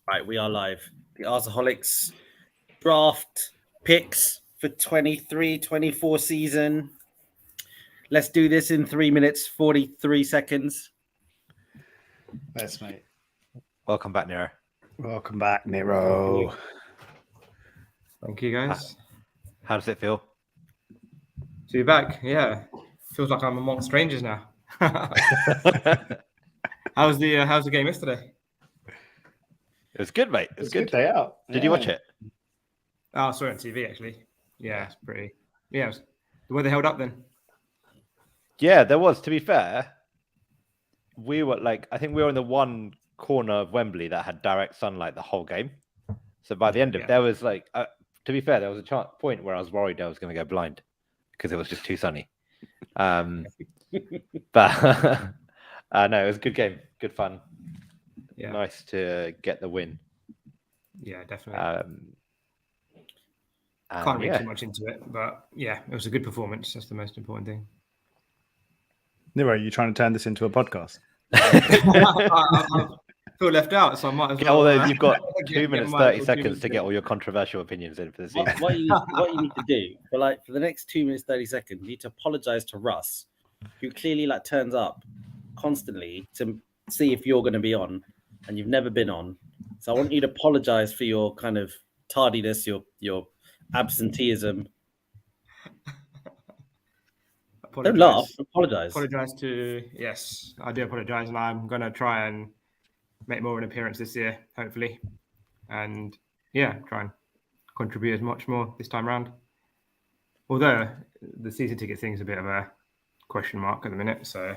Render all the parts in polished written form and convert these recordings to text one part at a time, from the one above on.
Right, we are live. The Arseholics draft picks for 23-24 season. Let's do this in 3 minutes, 43 seconds. Yes, mate. Welcome back, Nero. Welcome back, Nero. Thank you, guys. How does it feel? To be back, yeah. Feels like I'm amongst strangers now. How's the game yesterday? It was good, mate. It was good. Good day out. Did you watch it? Oh, I saw it on TV actually. Yeah, it's pretty. Yeah, the weather held up then. Yeah, there was. To be fair, we were I think we were in the one corner of Wembley that had direct sunlight the whole game. So by the end of it, there was to be fair, there was a point where I was worried I was going to go blind because it was just too sunny. But no, it was a good game, good fun. Yeah. Nice to get the win. Yeah, definitely. Can't read too much into it, but yeah, it was a good performance. That's the most important thing. Nero, you trying to turn this into a podcast? I feel left out, so I might as well. You've got 2 minutes, 30 seconds to get all your controversial opinions in for the season. What you need to do for the next 2 minutes, 30 seconds, you need to apologize to Russ, who clearly turns up constantly to see if you're going to be on, and you've never been on. So I want you to apologize for your kind of tardiness, your absenteeism. Don't laugh. Apologize. Yes, I do apologize, and I'm going to try and make more of an appearance this year, hopefully. And yeah, try and contribute as much more this time round. Although the season ticket thing is a bit of a question mark at the minute, so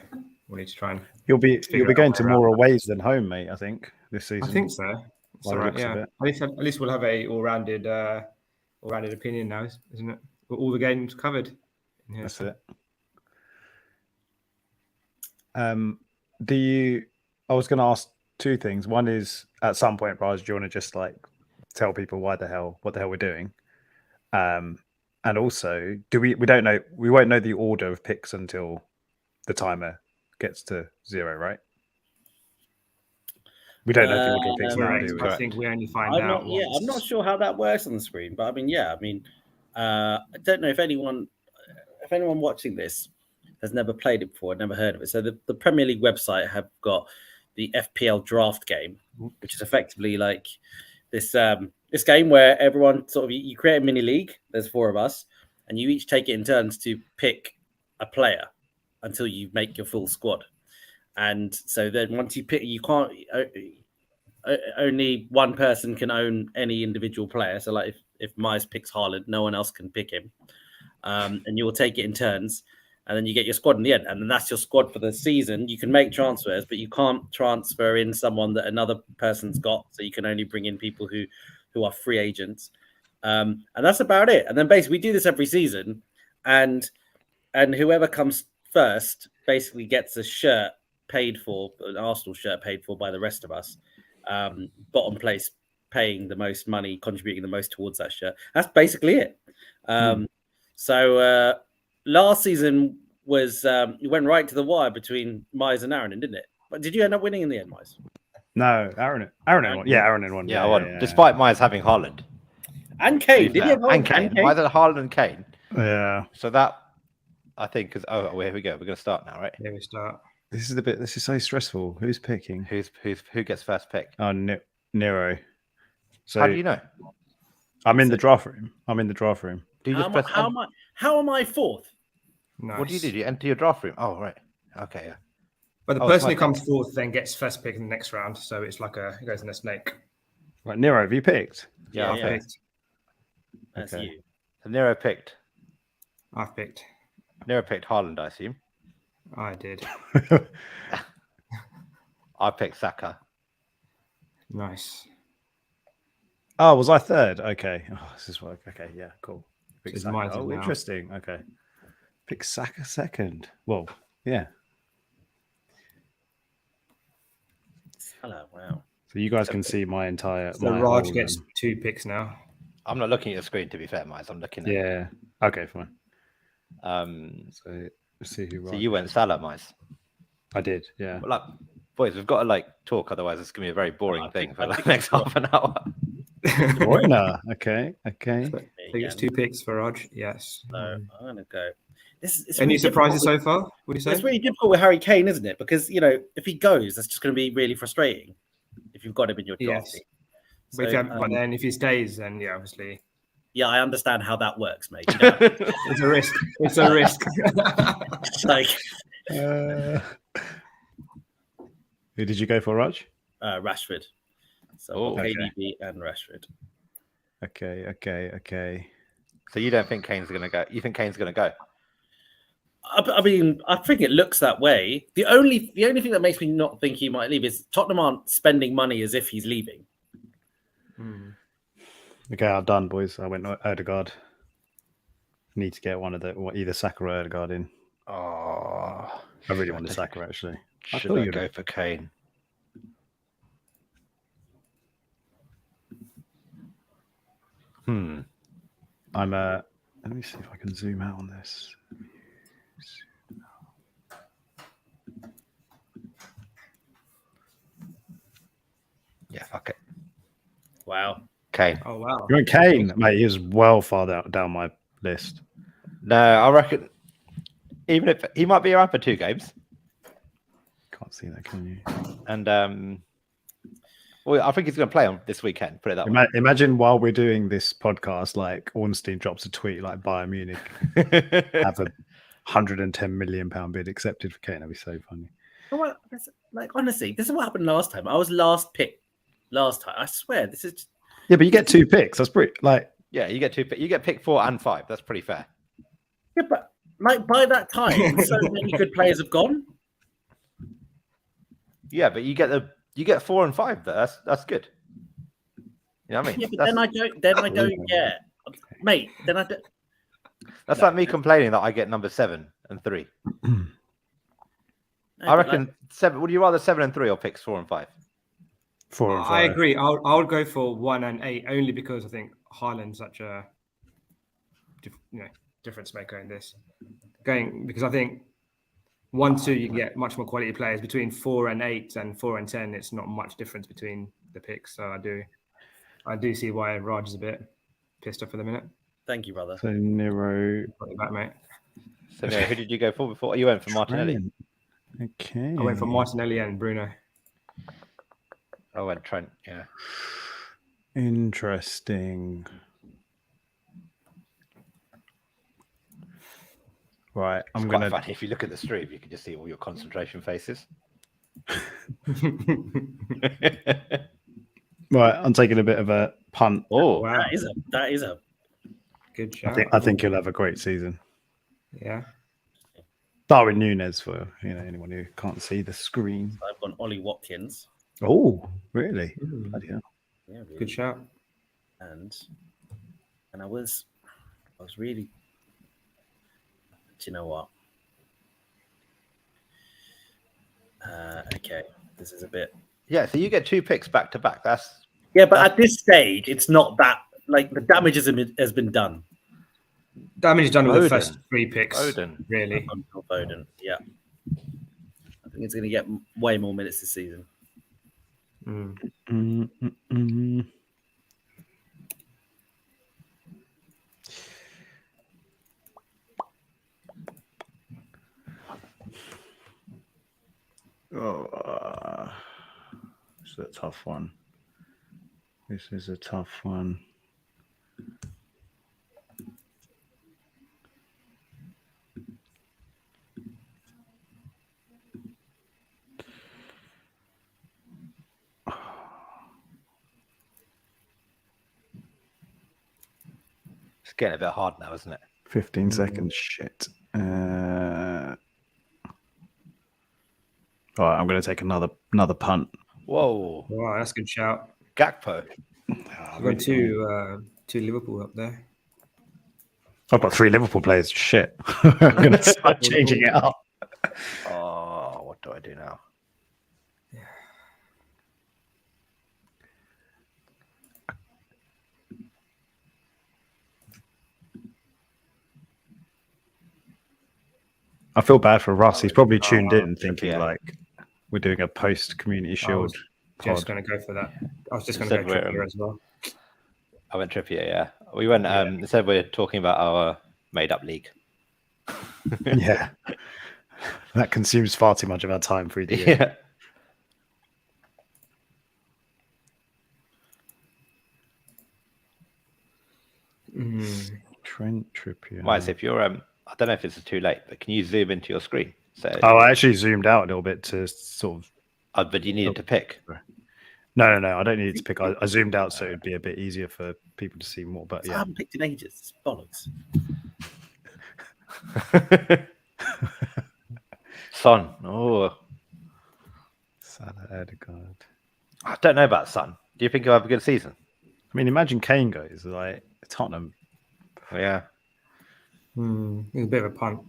we'll need to try and. You'll be going to more aways than home, mate. I think this season. I think so. It's all right, yeah. At least we'll have a all-rounded opinion now, isn't it? All the games covered. Yeah, that's it. I was going to ask two things. One is, at some point, Raj, do you want to just tell people what the hell we're doing? And also, we won't know the order of picks until the timer gets to 0, right? We don't know the order of picks now, do we? I think we only find out. I'm not sure how that works on the screen, but I don't know if anyone watching this has never played it before, never heard of it. So the Premier League website have got the FPL Draft game, which is effectively this game where everyone you create a mini league. There's 4 of us, and you each take it in turns to pick a player until you make your full squad. And so then once you pick, you can't. Only one person can own any individual player. So if Miles picks Haaland, no one else can pick him. And you will take it in turns. And then you get your squad in the end. And then that's your squad for the season. You can make transfers, but you can't transfer in someone that another person's got. So you can only bring in people who are free agents. And that's about it. And then basically we do this every season. And whoever comes first basically gets a shirt paid for, an Arsenal shirt paid for by the rest of us. Bottom place paying the most money, contributing the most towards that shirt. That's basically it. So last season was you went right to the wire between Mize and Aaron, didn't it? But did you end up winning in the end, Mize? No, Aaron won. Yeah, Aaron won. Yeah, I won. Yeah. Despite Mize having Haaland and Kane. Did you have Haaland? And Kane. Mize had Haaland and Kane. Yeah. So that I think is. Oh, here we go. We're going to start now, right? Here we start. This is so stressful. Who's picking? Who gets first pick? Oh, Nero. So how do you know? I'm in the draft room. Do you how am I fourth? Nice. What do you do? You enter your draft room. Oh, right. Okay, yeah. But the person who comes fourth then gets first pick in the next round. So it's it goes in a snake. Right, Nero, have you picked? Yeah, I picked. That's you. So Nero picked. I've picked. Nero picked Haaland, I assume. I did. I picked Saka. Nice. Oh, was I third? Okay. Oh, this is what. Okay, yeah, cool. Pick Saka. Oh, interesting. Okay. Pick Saka second. Well, yeah. Hello, wow. So you guys can see my entire. So Raj gets 2 picks now. I'm not looking at the screen, to be fair, Miles. I'm looking at. Yeah. Okay, fine. So let's see who. So you went Salah, Miles. I did. Yeah. Well, Boys, we've got to like talk, otherwise it's gonna be a very boring thing for the next half an hour. Bruyne. Okay. I think it's 2 picks for Raj. Yes. So I'm going to go. It's Any really surprises difficult so far? Would you say? It's really difficult with Harry Kane, isn't it? Because, if he goes, that's just going to be really frustrating if you've got him in your draft Yes. team. But, but then if he stays, then yeah, obviously. Yeah, I understand how that works, mate. It's a risk. It's a risk. Like, who did you go for, Raj? Rashford. So okay. KDB and Rashford. Okay. So you don't think Kane's going to go? You think Kane's going to go? I mean, I think it looks that way. The only thing that makes me not think he might leave is Tottenham aren't spending money as if he's leaving. Okay, I'm done, boys. I went Odegaard. Need to get one of either Saka or Odegaard in. Oh, I really wanted Saka, actually. Should I go for Kane? I'm let me see if I can zoom out on this. Yeah, fuck it. Wow. Kane. Oh wow. You went Kane, mate. He was well far down my list. No, I reckon even if he might be around for 2 games. Can't see that, can you? And well, I think he's going to play on this weekend. Put it that way. Imagine while we're doing this podcast, like Ornstein drops a tweet like Bayern Munich have a £110 million bid accepted for Kane. That'd be so funny. Well, like honestly, this is what happened last time. I was last pick last time. I swear, this is. Yeah, but you get 2 picks. That's pretty Yeah, you get 2. You get pick 4 and 5. That's pretty fair. Yeah, but like by that time, so many good players have gone. Yeah, but you get 4 and 5. That's good. You know what I mean? Yeah, but then I don't get, mate. Then I don't. That's like me complaining that I get number 7 and 3. No, I reckon 7. Would you rather 7 and 3 or picks 4 and 5? 4 and 5. I agree. I would go for 1 and 8 only because I think Haaland's such a difference maker in this. Because I think 1, 2 you get much more quality players. Between 4 and 8 and 4 and 10, it's not much difference between the picks. So I do see why Raj is a bit pissed off for the minute. Thank you, brother. So Nero. Got your back, mate. So who did you go for before? You went for Martinelli. Okay. I went for Martinelli and Bruno. I went Trent. Yeah. Interesting. Right, It's quite funny. If you look at the stream, you can just see all your concentration faces. Right, I'm taking a bit of a punt. Oh, Wow. That is a Good shout. I think he'll have a great season. Yeah. Darwin Núñez for anyone who can't see the screen. I've gone Ollie Watkins. Oh, really? Bloody hell. Yeah, really. Good shout. And I was really. Do you know what? Okay, this is a bit. yeah. So you get 2 picks back to back. But at this stage, it's not that like the damage has been done. Damage done with the Foden. first 3 picks. Foden. Really. Until Foden, yeah. I think it's going to get way more minutes this season. Oh, this is a tough one. It's getting a bit hard now, isn't it? 15 seconds. Shit. All right, I'm going to take another punt. Whoa. Wow, that's a good shout. Gakpo. I've got two Liverpool up there. I've got 3 Liverpool players. Shit. I'm going to start changing it up. Oh, what do I do now? I feel bad for Russ. He's probably tuned in thinking yeah. like we're doing a post Community Shield pod. Just going to go for that. I was just going Said to go we're, Trippier as well. I went Trippier, yeah. We went, said we're talking about our made-up league. Yeah. That consumes far too much of our time through the year. Yeah. Trent Trippier. Miles, if you're, I don't know if it's too late, but can you zoom into your screen? So, I actually zoomed out a little bit to sort of. but you needed to pick. No, I don't need to pick. I zoomed out so it'd be a bit easier for people to see more. But I yeah, haven't picked in ages. It's bollocks. Son. Oh, Salah, Odegaard. I don't know about Son. Do you think he'll have a good season? I mean, imagine Kane goes like Tottenham. Yeah. It's a bit of a punt.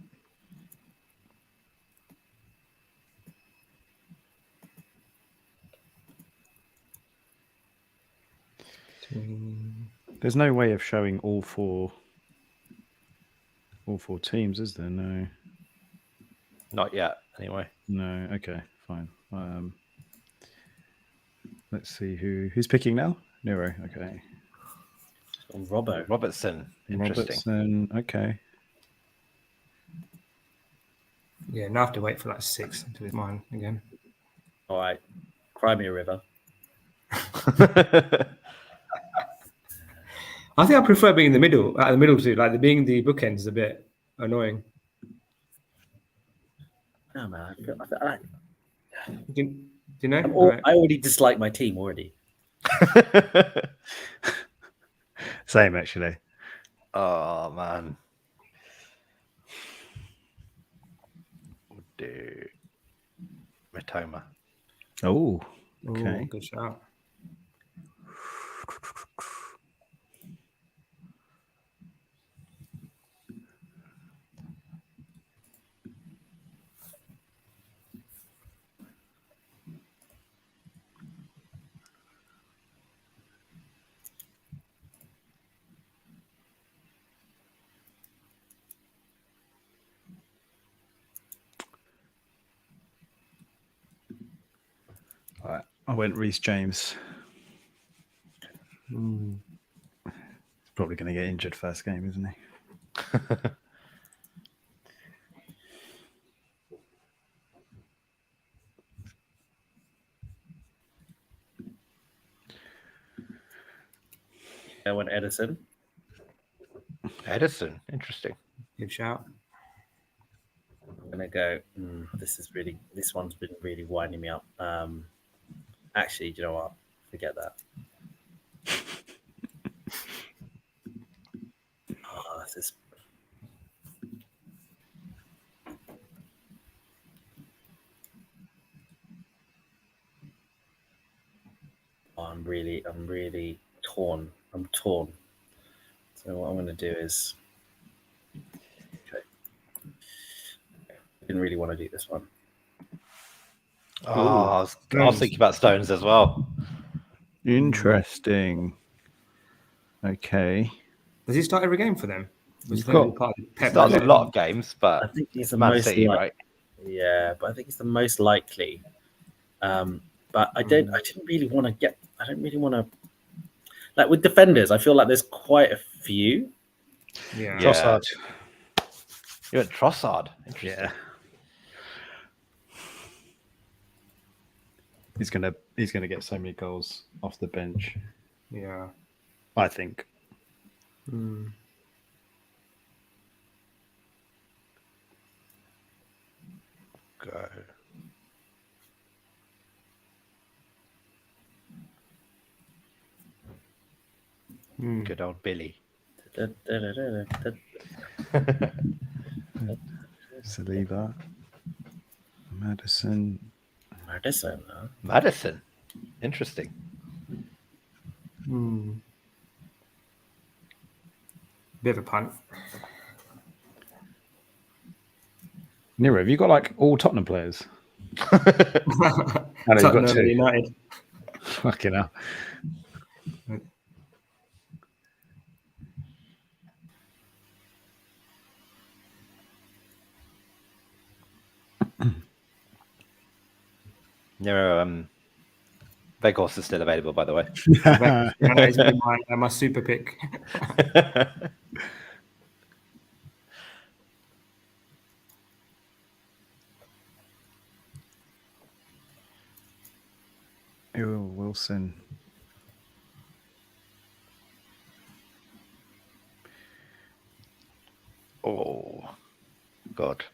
There's no way of showing all four teams, is there? No. Not yet, anyway. No. Okay, fine. Let's see who's picking now. Nero. Okay. Robertson. Interesting. Robertson. Okay. Yeah, now I have to wait for like 6 until it's mine again. All right. Cry me a river. I think I prefer being in the middle. At the middle too, like being the bookends is a bit annoying. No, man. Do you know? Right. I already dislike my team already. Same actually. Oh man. We'll do Matoma. Oh. Ooh, Okay. good shout. All right. I went Reece James. He's probably going to get injured first game, isn't he? I went Edison. Edison. Interesting. Good shout. I'm gonna go. This one's been really winding me up. Actually, do you know what? Forget that. This is. I'm really torn. I'm torn. So what I'm going to do is, okay. Didn't really want to do this one. Oh, I was thinking about Stones as well. Interesting. Okay. Does he start every game for them? He's got He starts a lot of games, but I think he's the Man most City, right? Yeah, but I think it's the most likely. But I didn't really want to get. I don't really want to. Like with defenders, I feel like there's quite a few. Yeah. Trossard. You went Trossard. Interesting. Yeah. He's gonna get so many goals off the bench. Yeah. I think. Go. Good old Billy. Saliba. Madison. Madison. Interesting. Bit of a punt. Nero, have you got like all Tottenham players? I know you've got 2. United. Fucking hell. No, Vegas is still available, by the way. Yeah, that is gonna be my super pick. Ew, Wilson. Oh, God.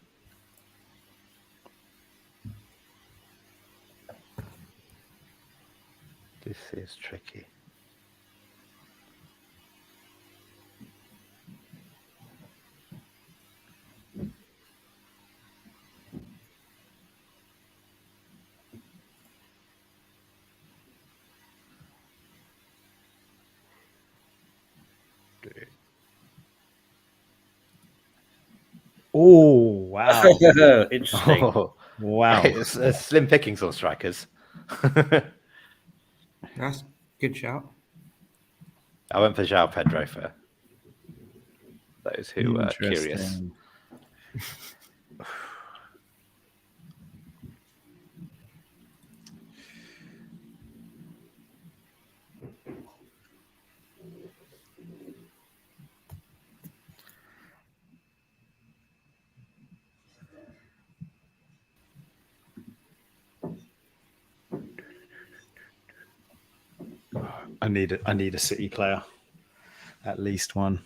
This is tricky. Oh, wow. Interesting. Oh, Wow. it's slim pickings on strikers. That's a good shout. I went for João Pedro for those who are curious. Interesting. I need a City player, at least one.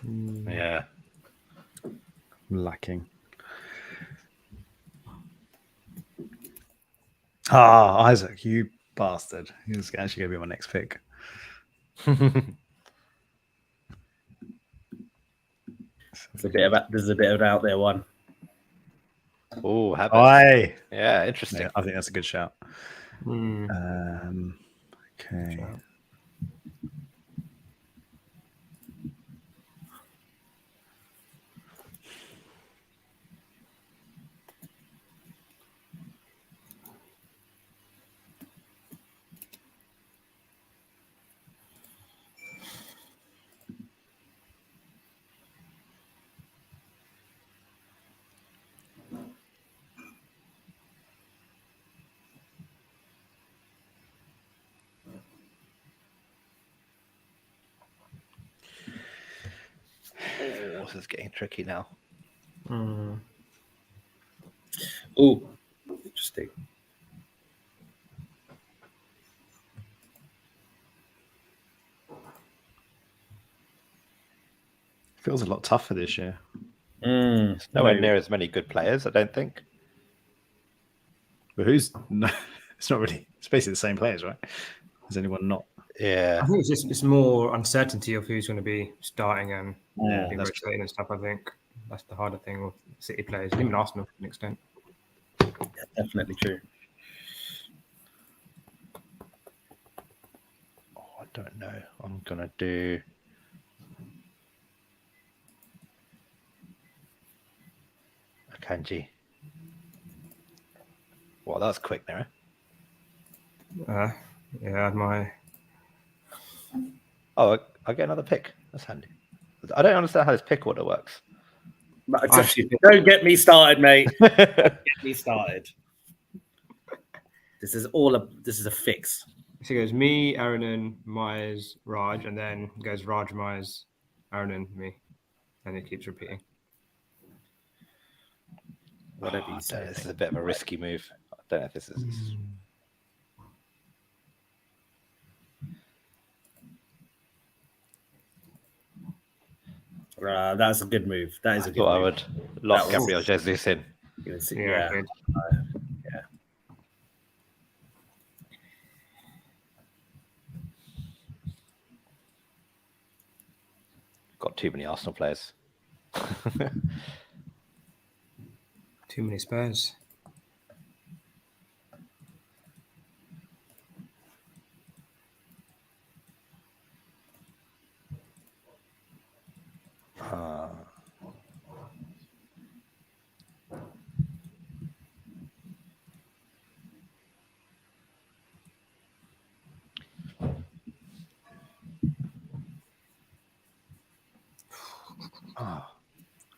Yeah. I'm lacking. Isaac, you bastard! He's actually gonna be my next pick. There's a bit of an out there one. Oh, habits. Aye. Yeah, interesting. Yeah, I think that's a good shout. Mm. Okay. Oh, this is getting tricky now. Mm. Oh, interesting. Feels a lot tougher this year. It's nowhere near as many good players, I don't think. But who's? No, it's not really. It's basically the same players, right? Is anyone not? Yeah. I think it's more uncertainty of who's going to be starting and Yeah, being that's rotating and stuff. I think that's the harder thing with City players, even Arsenal to an extent. Yeah, definitely true. Oh, I don't know. I'm gonna do. Akanji. Well, that's quick there. Yeah, my Oh, I get another pick. That's handy. I don't understand how this pick order works. Don't get me started, mate. Don't get me started. This is a fix. so it goes me, Aaron, Myers, Raj, and then it goes Raj, Myers, Aaron, me, and it keeps repeating. Whatever you say. This is a bit of a risky move. I don't know if this is. That's a good move. That is a good Thought move. I would lock That was- Gabriel Jesus in. Yeah. Good. Yeah. Got too many Arsenal players. Too many Spurs.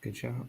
Good shout.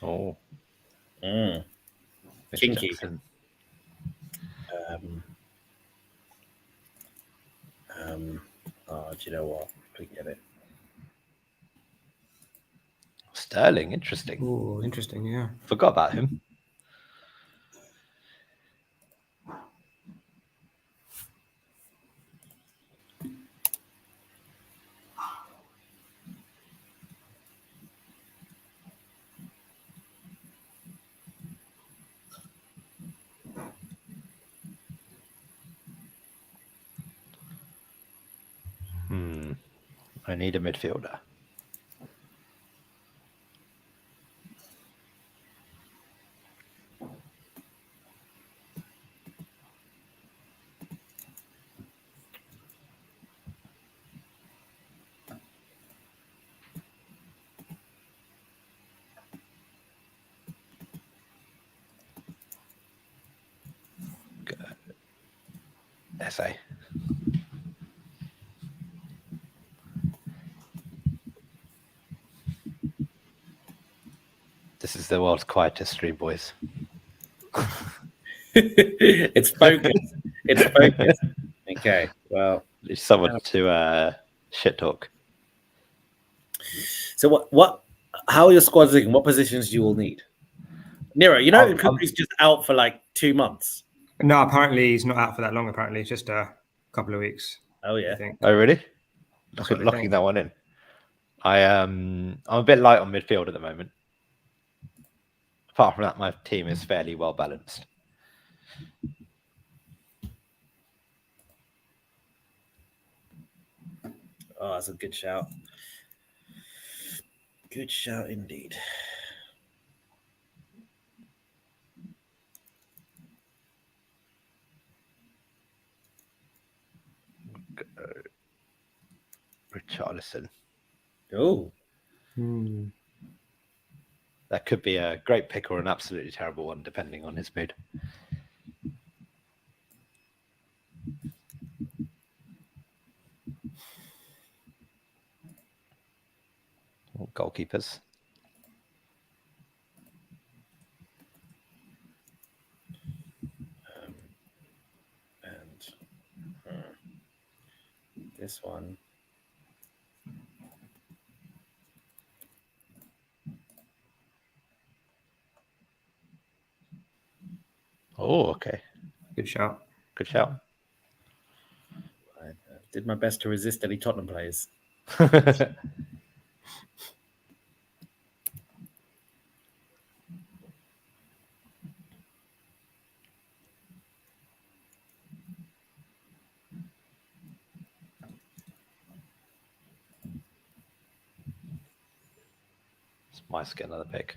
Oh, Kinky. Jackson. Do you know what? Forget it. Sterling, interesting. Oh, interesting. Yeah. Forgot about him. I need a midfielder. SA. This is the world's quietest stream, boys. It's focused. It's focused. Okay. Well, It's someone to shit talk. so what? How are your squads looking? What positions do you all need? Nero, you know, Kuku's just out for like 2 months. No, apparently he's not out for that long. Apparently, it's just a couple of weeks. Oh yeah. I think. Oh really? That's what they Locking think. that one in. I'm a bit light on midfield at the moment. Apart from that, my team is fairly well balanced. Oh, that's a good shout. Good shout indeed. Richarlison. Oh. That could be a great pick or an absolutely terrible one, depending on his mood. Goalkeepers. This one. Oh, okay. Good shout. Good shout. I did my best to resist any Tottenham players. Might get another pick.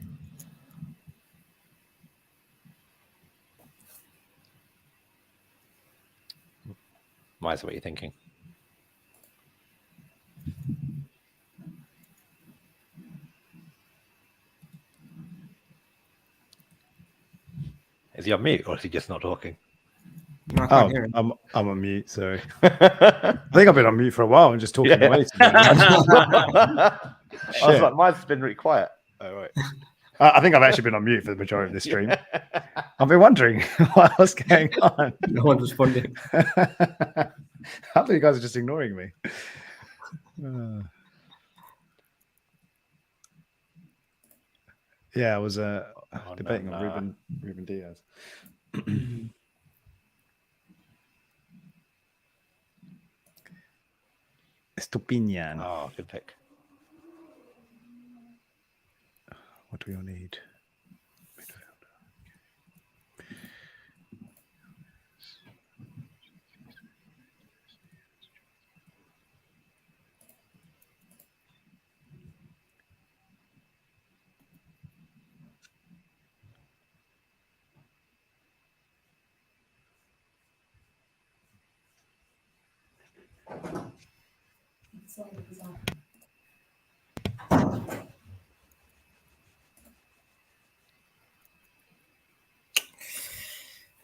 Might, what are you thinking? Is he on mute or is he just not talking? No, I can't hear him. I'm on mute. Sorry. I think I've been on mute for a while and just talking away. I was like, mine's been really quiet. Oh, right. I think I've actually been on mute for the majority of this stream. I've been wondering what's going on. No one's responding. I think you guys are just ignoring me. Yeah, I was debating on Ruben Diaz. Estupinian. Oh, good pick. What do we all need?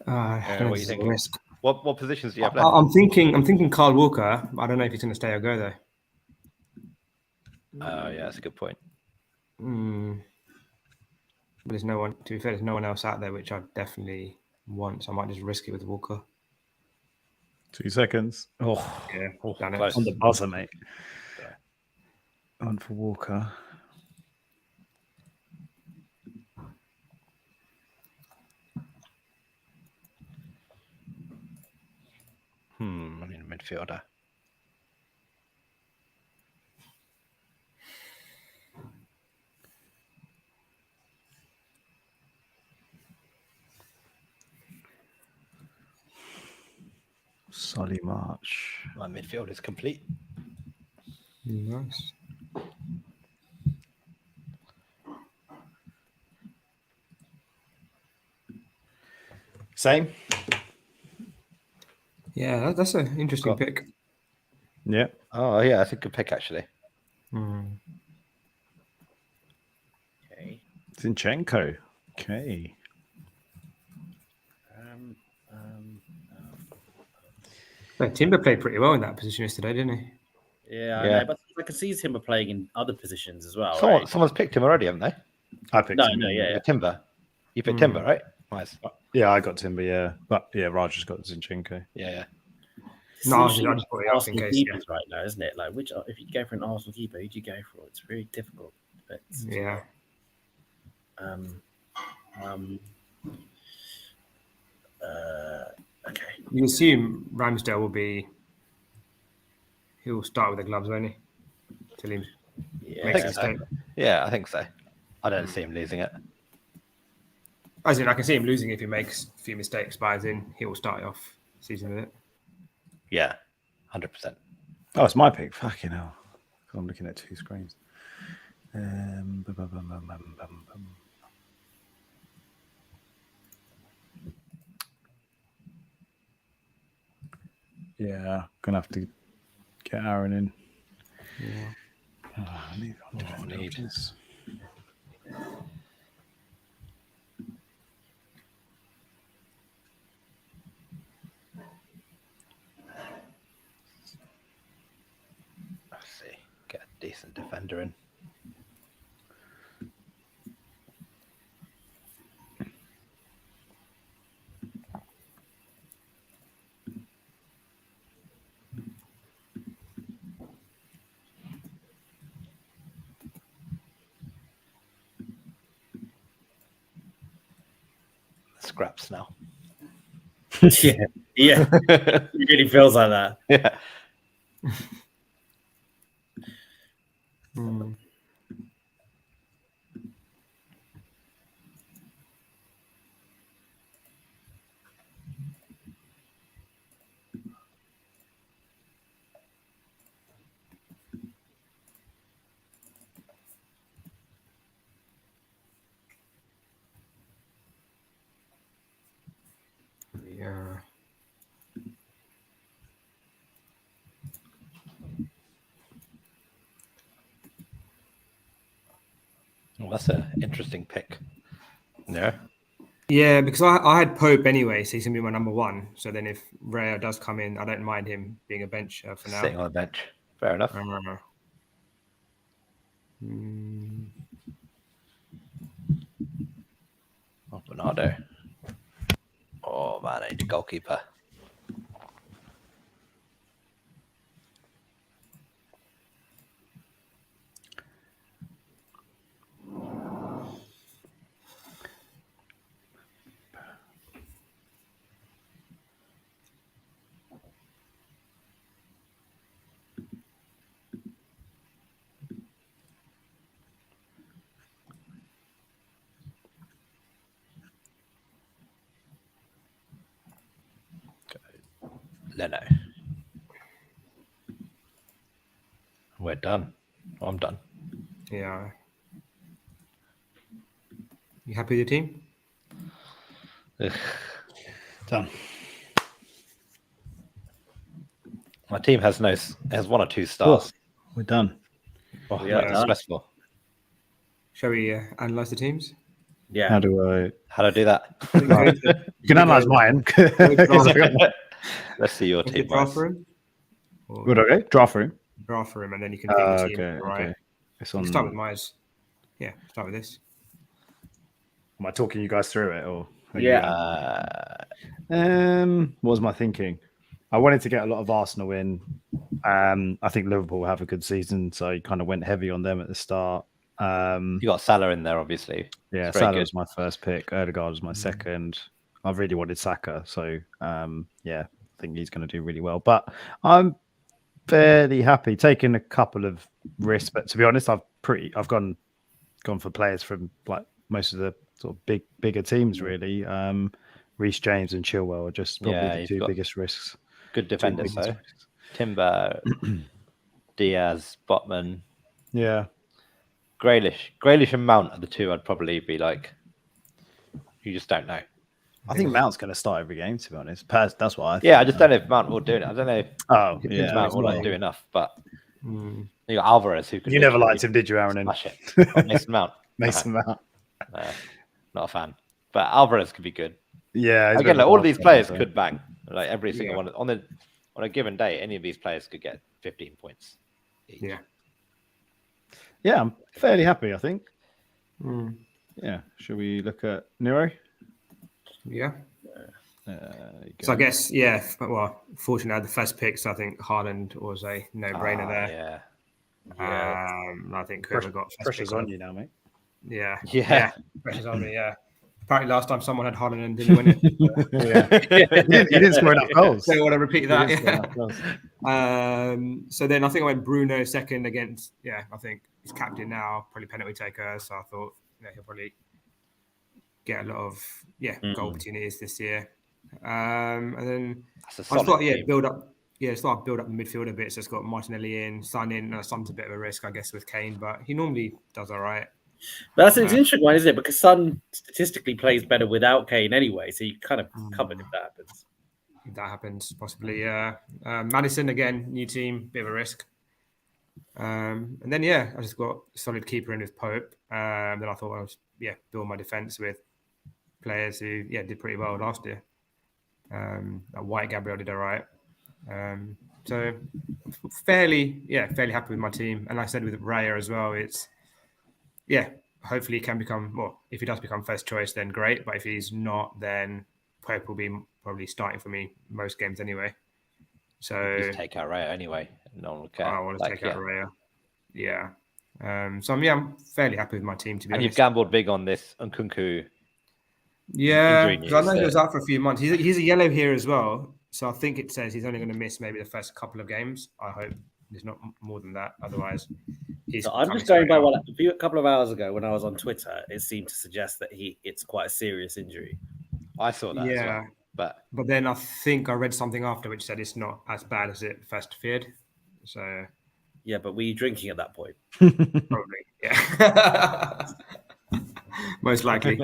I don't know what if you it's a thinking? risk. What positions do you have left? I'm thinking Kyle Walker. I don't know if he's going to stay or go though. Yeah, that's a good point. But there's no one. To be fair, there's no one else out there which I definitely want. So I might just risk it with Walker. 2 seconds. Oh, Yeah, done it. Close. on the buzzer, mate. On for Walker. I need a midfielder. Solly March. My midfield is complete. Nice. Same. Yeah, that's an interesting pick. Yeah. Oh, yeah, that's a good pick, actually. Okay. Zinchenko. Okay. Timber played pretty well in that position yesterday, didn't he? Yeah, I Yeah. know, but I can see him playing in other positions as well. Someone, right? Someone's picked him already, haven't they? I picked him. Yeah. Timber. You picked Timber, right? Nice. Yeah, I got Timber, yeah. But yeah, Raj has got Zinchenko. Yeah. No, I It's just put it up in Arsenal case. keepers right now, isn't it? Like, if you go for an Arsenal keeper, who do you go for? It's very difficult. But Yeah. Okay. You assume Ramsdale will be. He'll start with the gloves, won't he? Till he Yeah. makes I his think mistake. Yeah, I think so. I don't see him losing it. As in, I can see him losing if he makes a few mistakes, but as in, he will start off season with it. Yeah, 100%. Oh, it's my pick. Fucking hell. I'm looking at 2 screens. Yeah, gonna have to get Aaron in. Yeah. I need defenders. Let's see. Get a decent defender in. Scraps now. yeah. It really feels like that. Yeah. Yeah. Well, that's an interesting pick. Yeah. Yeah, because I had Pope anyway, so he's going to be my number 1. So then if Raya does come in, I don't mind him being a bench for now. Sitting on the bench. Fair enough. Oh, Bernardo. Oh, man, I need a goalkeeper. Leno. We're done. I'm done. Yeah. You happy with your team? Done. My team has 1 or 2 stars. We're done. Oh, We are that's done. stressful. Shall we analyze the teams? Yeah. How do I? How do I do that? You can analyze mine. 'Cause I got- Let's see your Is team. it draft Miles. room? Or Would I go? Draft room. draft room, and then you can pick the team. Okay. Right. Okay. It's You on. can start with Myers. Yeah, start with this. Am I talking you guys through it or? are you- Yeah. What was my thinking? I wanted to get a lot of Arsenal in. I think Liverpool will have a good season, so I kind of went heavy on them at the start. You got Salah in there, obviously. Yeah, It's very Salah good. was my first pick. Odegaard was my second. I really wanted Saka, so yeah, I think he's going to do really well. But I'm fairly happy taking a couple of risks. But to be honest, I've gone for players from like most of the sort of bigger teams really. Reece James and Chilwell are just probably Yeah, the you've two got biggest risks. Good defenders, biggest though. risks. Timber, Diaz, Botman, Yeah, Grealish and Mount are the two I'd probably be like, you just don't know. I think Mount's going to start every game. To be honest, that's what I think. Yeah, I just don't know if Mount will do it. I don't know if Oh, yeah. Mount will like do enough, but Mm. you got Alvarez who can. You never literally liked him, did you, Aaron? Smash it. Oh, Mason Mount. Mason Mount. No, not a fan. But Alvarez could be good. Yeah. he's Again, got like, all of the these last players one, could bang. Like every single Yeah. one on a given day, any of these players could get 15 points. each. Yeah. Yeah, I'm fairly happy, I think. Mm. Yeah. Should we look at Nero? Yeah. There you So go. I guess, yeah. Well, fortunately, I had the first pick, so I think Haaland was a no-brainer there. Yeah. I think whoever got first Pressure's pick on you now, mate. Yeah. Yeah. Pressure's on me. Yeah. Apparently, last time someone had Haaland and didn't win it. You didn't score enough goals. So I want to repeat that. You didn't score Yeah. enough goals. So then I think I went Bruno second against, I think he's captain now, probably penalty taker. So I thought, he'll probably get a lot of, goal opportunities this year. And then That's a I solid thought, team. build up the midfield a bit. So it's got Martinelli in, Son in. Son's a bit of a risk, I guess, with Kane, but he normally does all right. But that's an interesting one, isn't it? Because Son statistically plays better without Kane anyway, so you kind of covered if that happens. If that happens, possibly. Madison again, new team, bit of a risk. And then I just got a solid keeper in with Pope. Then I thought I was build my defense with players who did pretty well last year. White Gabriel did all right. So fairly happy with my team. And like I said with Raya as well, it's hopefully he can become, well, if he does become first choice, then great. But if he's not, then Pope will be probably starting for me most games anyway. So Just take out Raya anyway. No one will care. I want to take out Raya. Yeah. So I'm fairly happy with my team, to be And honest. you've gambled big on this Nkunku. Yeah, injury because I know news, he was so- out for a few months. He's a yellow here as well. So I think it says he's only going to miss maybe the first couple of games. I hope there's not more than that. Otherwise, he's So I'm coming just going straight by out. a couple of hours ago when I was on Twitter, it seemed to suggest that it's quite a serious injury. I saw that as well. But But then I think I read something after which said it's not as bad as it first feared. So Yeah, but were you drinking at that point? probably, yeah. Most likely.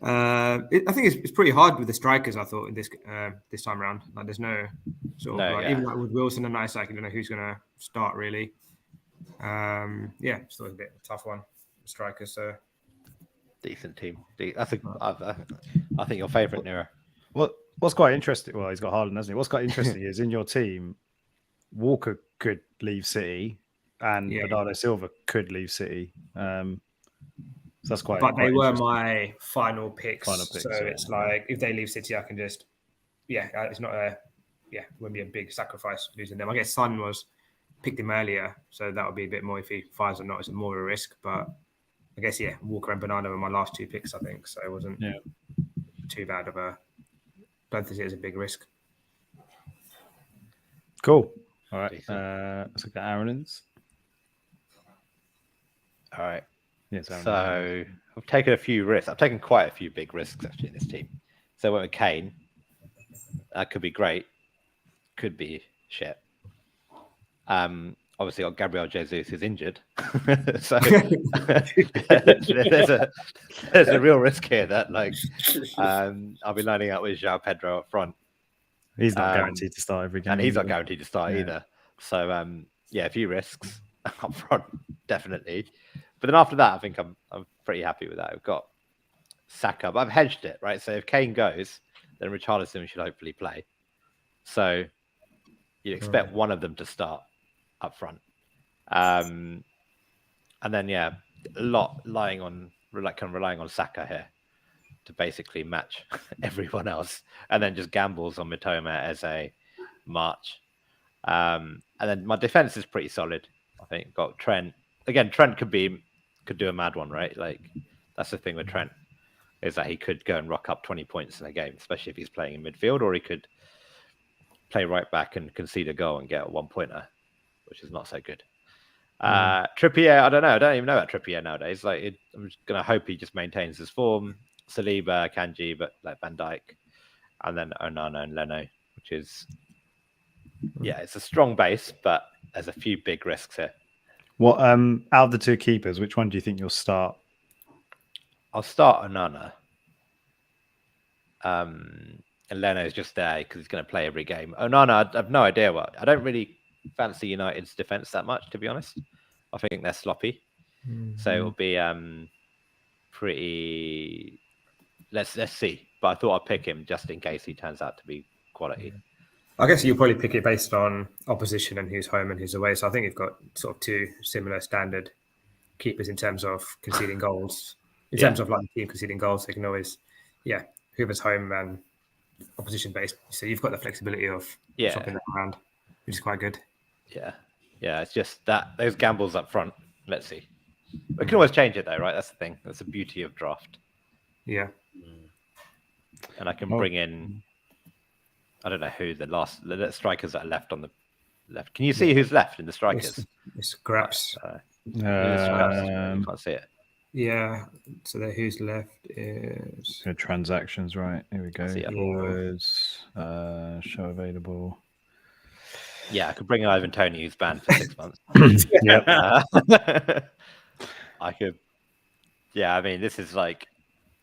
I think it's pretty hard with the strikers. I thought in this time around, like there's no sort of even like with Wilson and Isaac, you don't know who's going to start really. It's always a bit of a tough one, strikers. So decent team. That's I think your favourite, Nero. What's quite interesting? Well, he's got Haaland, hasn't he? What's quite interesting is in your team, Walker could leave City, and Bernardo Silva could leave City. So that's quite. But quite they were interesting. my final picks. So yeah. it's like if they leave City, I can just it's not it wouldn't be a big sacrifice losing them. I guess Son picked him earlier, so that would be a bit more if he fires or not. It's more of a risk, but I guess Walker and Bernardo were my last two picks, I think. So it wasn't too bad of a. Don't think it was a big risk. Cool. All right. Let's look at Aaron's. All right. Yes. Aaron. So I've taken a few risks. I've taken quite a few big risks actually in this team. So I went with Kane. That could be great. Could be shit. Obviously got Gabriel Jesus who's injured. So there's a real risk here that I'll be lining up with João Pedro up front. He's not guaranteed to start every game. And he's not guaranteed to start Yeah. either. So, a few risks up front, definitely. But then after that, I think I'm pretty happy with that. I've got Saka, but I've hedged it, right? So if Kane goes, then Richarlison should hopefully play. So you'd expect one of them to start up front. And then, a lot relying on Saka here to basically match everyone else. And then just gambles on Mitoma as a March. And then my defense is pretty solid. I think got Trent. Again, Trent could do a mad one, right? Like that's the thing with Trent, is that he could go and rock up 20 points in a game, especially if he's playing in midfield, or he could play right back and concede a goal and get a 1-pointer, which is not so good. Trippier, I don't know. I don't even know about Trippier nowadays. I'm just gonna hope he just maintains his form. Saliba, Kanji, but like Van Dijk, and then Onana and Leno, which is it's a strong base, but there's a few big risks here. What out of the two keepers, which one do you think you'll start? I'll start Onana. And Leno's just there because he's going to play every game. Onana, I have no idea what. I don't really fancy United's defense that much, to be honest. I think they're sloppy. So it'll be pretty. Let's see. But I thought I'd pick him just in case he turns out to be quality. I guess you'll probably pick it based on opposition and who's home and who's away. So I think you've got sort of two similar standard keepers in terms of conceding goals. In terms of like the team conceding goals, they can always, whoever's home and opposition based. So you've got the flexibility of swapping that around, which is quite good. Yeah. It's just that those gambles up front. Let's see. We can always change it though, right? That's the thing. That's the beauty of draft. Yeah. And I can bring in. I don't know who the strikers that are left on the left. Can you see who's left in the strikers? It's Graps. Can't see it. Yeah. So there, who's left is Transactions, right? Here we go. See, Forwards, show available. Yeah, I could bring in Ivan Toney, who's banned for 6 months. Yep. I could. Yeah, I mean, this is like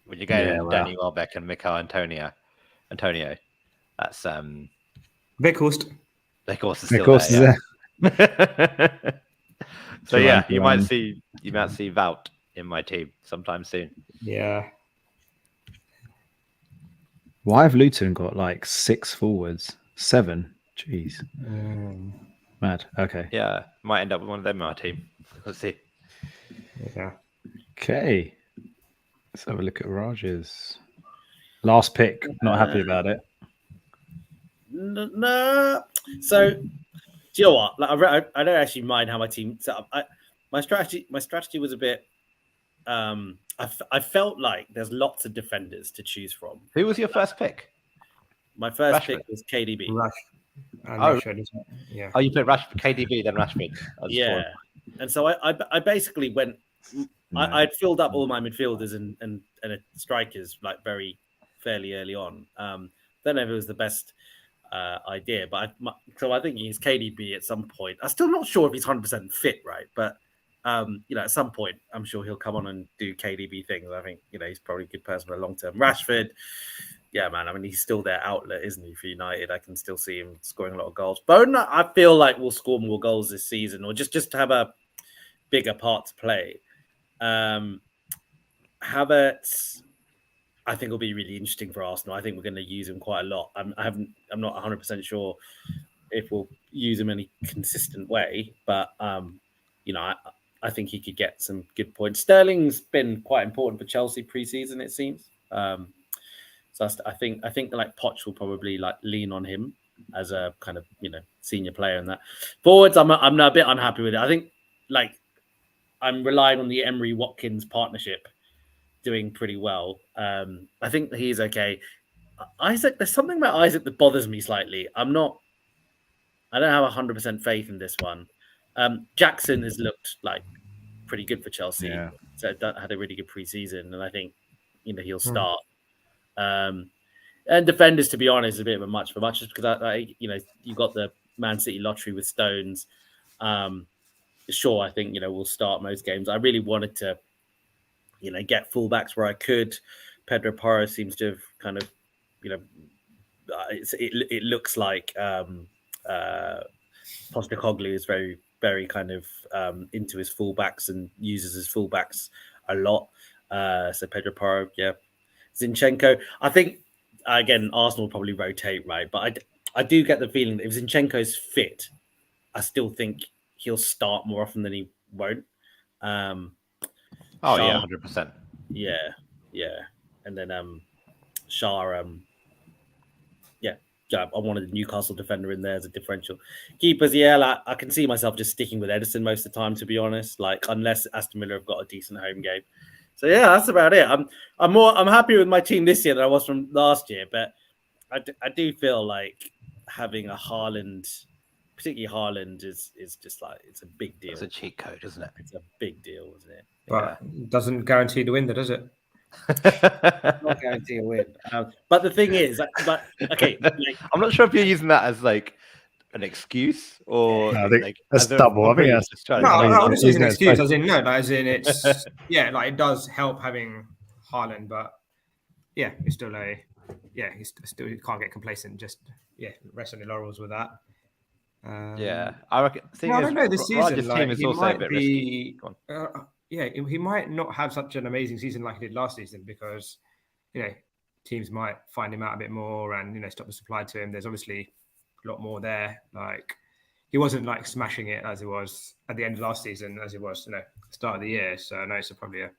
when you're going Danny Welbeck and Mikel Antonio. That's Weghorst. Weghorst is still there. So you might see Wout in my team sometime soon. Yeah. Why have Luton got like 6 forwards? 7? Jeez. Mad. Okay. Yeah, might end up with one of them in our team. Let's see. Yeah. Okay. Let's have a look at Raj's last pick. Not happy about it. No. So, do you know what? Like, I don't actually mind how my team set up. My strategy was a bit. I felt like there's lots of defenders to choose from. Who was your first pick? My first Rashford. pick was KDB. Yeah. Oh, you played Rashford, KDB, then Rashford. Yeah. And so I basically went. I'd filled up all my midfielders and strikers like fairly early on. Don't know if it was the best idea, but I think he's KDB at some point. I'm still not sure if he's 100% fit, right? But at some point, I'm sure he'll come on and do KDB things. I think he's probably a good person for a long term. Rashford, yeah, man. I mean, he's still their outlet, isn't he, for United? I can still see him scoring a lot of goals. Bone, I feel like will score more goals this season, or just to have a bigger part to play. Havertz, I think will be really interesting for Arsenal. I think we're going to use him quite a lot. I'm not 100% sure if we'll use him in any consistent way, but I think he could get some good points. Sterling's been quite important for Chelsea pre-season, it seems. So I think like Poch will probably like lean on him as a kind of senior player in that. Forwards, I'm a bit unhappy with it. I think like I'm relying on the Emery-Watkins partnership doing pretty well. I think he's okay. Isaac, there's something about Isaac that bothers me slightly. I don't have 100% faith in this one. Jackson has looked like pretty good for Chelsea. Yeah. So had a really good pre-season, and I think he'll start. And defenders, to be honest, is a bit of a much for much, just because you got the Man City lottery with Stones. Sure, I think we'll start most games. I really wanted to get fullbacks where I could. Pedro Porro seems to have kind of it looks like Postecoglou is very, very kind of into his fullbacks and uses his fullbacks a lot. So Pedro Porro, yeah. Zinchenko, I think, again, Arsenal will probably rotate, right? But I do get the feeling that if Zinchenko's fit, I still think he'll start more often than he won't. Yeah, 100%. Yeah. And then Shah, I wanted the Newcastle defender in there as a differential. Keepers, I can see myself just sticking with Edison most of the time, to be honest. Like, unless Aston Villa have got a decent home game. So yeah, that's about it. I'm happy with my team this year than I was from last year, but I do feel like having a Haaland, particularly Haaland, is just like, it's a big deal. It's a cheat code, isn't it? It's a big deal, isn't it? But it doesn't guarantee the win, though, does it? Not guarantee a win. But the thing is, okay, I'm not sure if you're using that as like an excuse or No, I think like that's double. I think that's just trying No, to I was using an Using it excuse, as in no, as in it's it does help having Haaland, but yeah, it's still he can't get complacent. Just rest on the laurels with that. I reckon. I don't know this season. Raj's Like, team is he also a might bit be, risky. he might not have such an amazing season like he did last season because teams might find him out a bit more and stop the supply to him. There's obviously a lot more there. Like, he wasn't like smashing it as he was at the end of last season, as he was start of the year. So I know it's probably a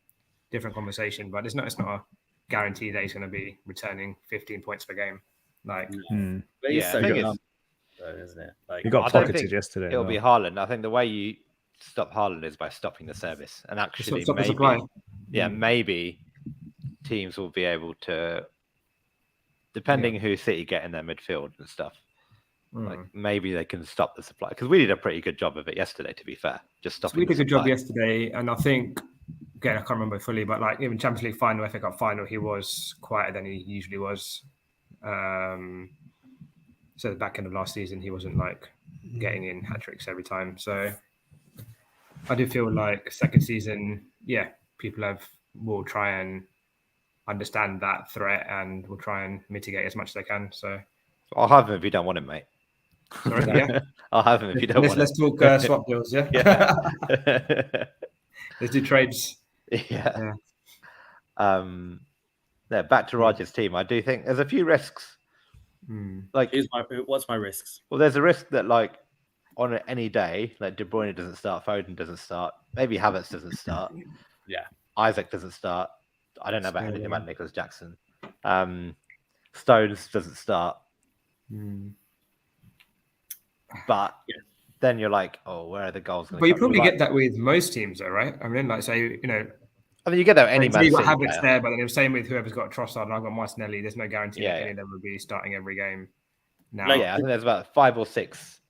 different conversation, but it's not a guarantee that he's going to be returning 15 points per game. Like, isn't it? Like, he got I don't pocketed think yesterday. It'll be Haaland. I think the way you stop Haaland is by stopping the service, and actually stop the supply. maybe teams will be able to, depending who City get in their midfield and stuff. Like, maybe they can stop the supply, because we did a pretty good job of it yesterday. To be fair, just stopping. We did a good supply. job yesterday, and I think again I can't remember fully, but like even Champions League final, FA Cup final, he was quieter than he usually was. So the back end of last season, he wasn't like getting in hat tricks every time. So I do feel like second season, people will try and understand that threat and will try and mitigate as much as they can. So I'll have him if you don't want him, mate. sorry, yeah. I'll have him if you don't want him. Let's talk swap deals, yeah. Let's do trades. Yeah. Back to Raj's team. I do think there's a few risks. Like, what's my risks? Well, there's a risk that, like, on any day, like De Bruyne doesn't start, Foden doesn't start, maybe Havertz doesn't start, Isaac doesn't start. I don't know about anything about Nicholas Jackson. Stones doesn't start. But then you're like, oh, where are the goals going to come? But you probably get that with most teams, though, right? I mean, like, say, I mean, you get that with any Man you've City got Havertz player. there, but then the same with whoever's got Trossard and I've got Martinelli. There's no guarantee that any of them will be starting every game now. I think there's about 5 or 6.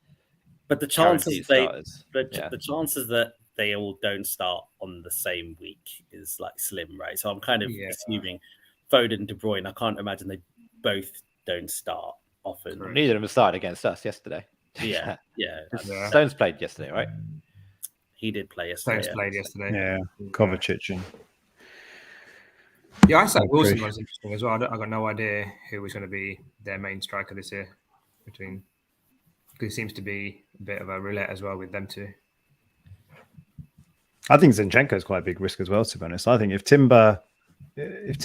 But the chances the chances that they all don't start on the same week is like slim, right? So I'm kind of assuming Foden, De Bruyne. I can't imagine they both don't start often. Neither of them started against us yesterday. Yeah. Stones played yesterday, right? He did play yesterday. Stones played yesterday. Yeah, Kovacic and Isaac Wilson was interesting as well. I got no idea who was going to be their main striker this year. Because it seems to be a bit of a roulette as well with them two. I think Zinchenko is quite a big risk as well, to be honest. I think if Timber if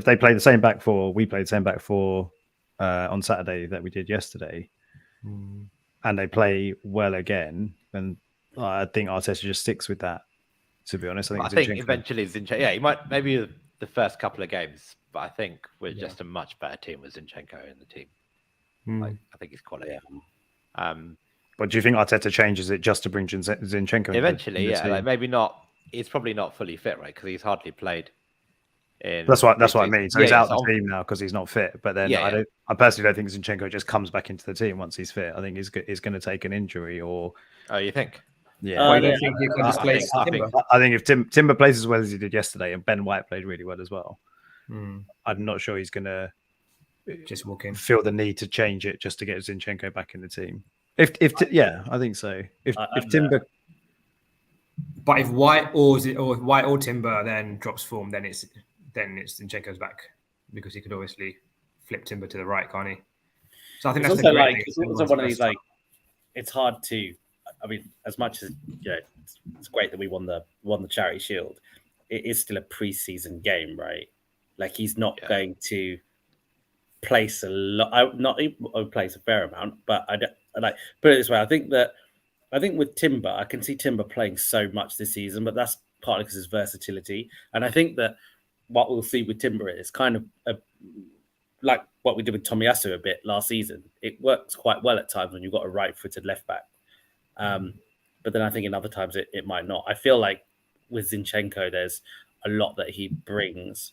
they play the same back four, we played the same back four on Saturday that we did yesterday, and they play well again, then I think Arteta just sticks with that. To be honest, I think eventually Zinchenko. He might maybe the first couple of games, but I think we're just a much better team with Zinchenko in the team. Like, I think he's quality. But do you think Arteta changes it just to bring Zinchenko? Eventually, like maybe not. He's probably not fully fit, right? Because he's hardly played. That's what I mean. So he's out of the team now because he's not fit. But then I personally don't think Zinchenko just comes back into the team once he's fit. I think he's going to take an injury or. Oh, you think? Yeah, I don't think he can displace Timber. I think if Timber plays as well as he did yesterday, and Ben White played really well as well, I'm not sure he's going to just walk in. Feel the need to change it just to get Zinchenko back in the team. I think so. If Timber, but if White or Timber then drops form, then it's Zinchenko's back because he could obviously flip Timber to the right, can't he? So I think It's that's the also great like thing. it's also one of these like it's hard to. I mean, as much as it's great that we won the Charity Shield. It is still a pre-season game, right? Like he's not going to place a lot. Not place a fair amount, but I like put it this way. I think with Timber, I can see Timber playing so much this season, but that's partly because his versatility. And I think that what we'll see with Timber is kind of like what we did with Tomiyasu a bit last season. It works quite well at times when you've got a right-footed left back. But then I think in other times it might not. I feel like with Zinchenko, there's a lot that he brings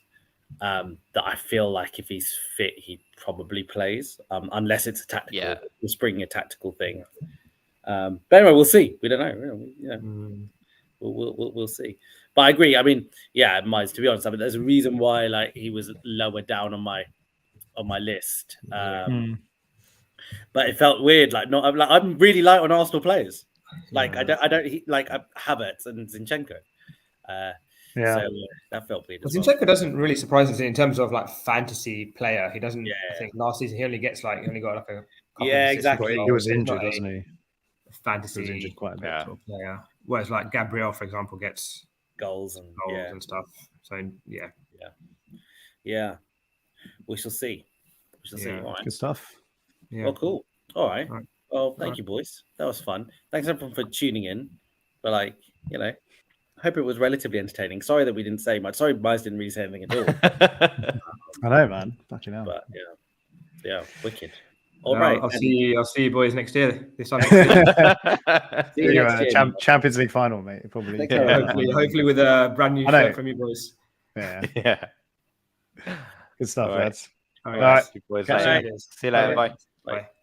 that I feel like if he's fit, he probably plays, unless it's a tactical, it's bringing a tactical thing. But anyway, we'll see. We don't know. We'll see. But I agree. I mean, Miles, to be honest, I mean, there's a reason why like he was lower down on my list. But it felt weird. I'm really light on Arsenal players. Like I don't like Havertz and Zinchenko. So that felt weird. Zinchenko doesn't really surprise us in terms of like fantasy player. He doesn't. I think last season he only got like a couple of exactly. He was injured, wasn't he? Fantasy he was injured quite a bit. Player. Whereas like Gabriel, for example, gets goals and stuff. So we shall see. See. All right. Good stuff. Yeah. Well, cool. All right. Well, thank you, boys. That was fun. Thanks everyone for tuning in. But I hope it was relatively entertaining. Sorry that we didn't say much. Sorry, Miles didn't really say anything at all. I know, man. Fucking hell. But wicked. All right. I'll see you boys next year. This time next year. See you next year. Champions League final, mate. Probably. Hopefully with a brand new shirt from you boys. Yeah. Good stuff, lads. All right. All right. See you later. Bye.